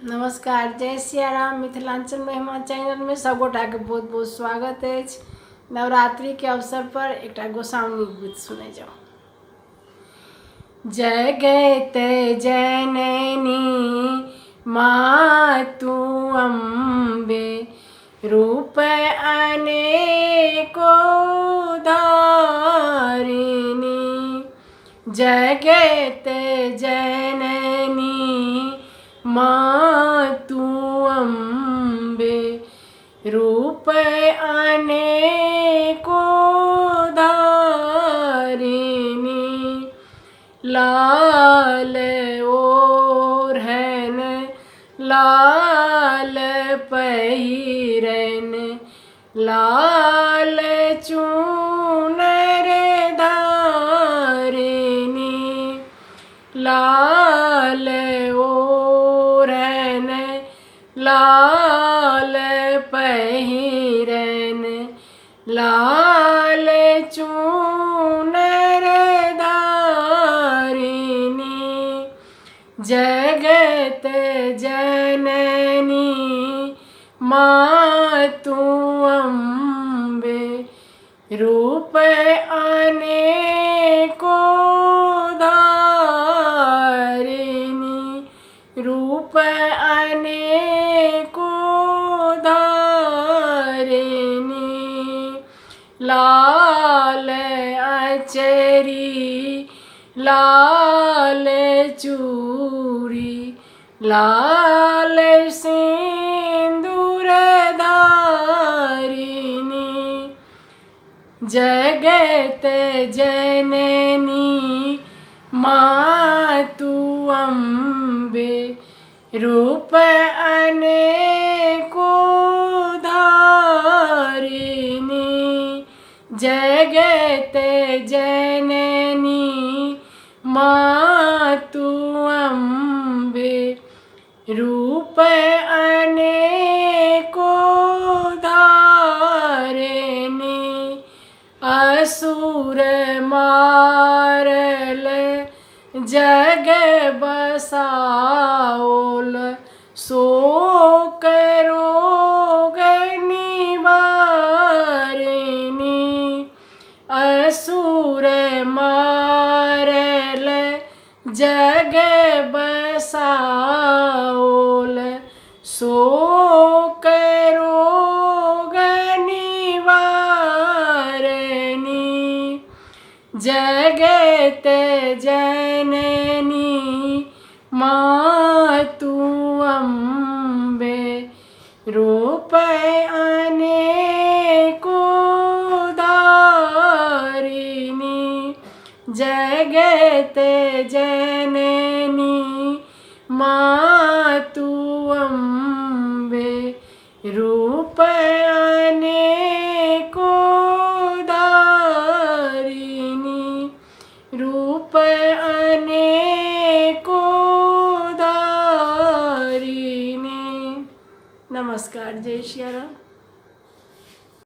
नमस्कार, जय सिया राम। मिथिलांचल महिमा चैनल में सब गोटा के बहुत बहुत स्वागत है। नवरात्रि के अवसर पर एक गोसाउनी गीत सुने जाओ। जगत जननी मातु अम्बे, रूप अनेको धारिणी। जगत जननी मातु अम्बे, रूप अनेको धारिणी। लाल ओढ़न लाल पहिरन, लाल चूनर धारिणी। लाल ओढ़न लाल पहिरन, लाल चूनर धारिणी। जगत जननी मातु अम्बे, रूप अनेको धारिणी। रूप अनेको धारिणी। लाल अचरी लाल चूड़ी, लाल सिंदूर धारिणी। जगत जननी मातु अम्बे, रूप अनेको धारिणी। जगत जननी मातु अम्बे, रूप अनेको धारिणी। असुर मारल जग बसाओल, शोक रोग निवारिणी। असुर मारल जग बसाओल, शोक रोग निवारिणी। जगत जननी मातु अम्बे, रूप अनेको धारिणी। जगत जननी मातु अम्बे, रूप अनेको धारिणी। रूप अनेको धारिणी। नमस्कार, जय सिया राम।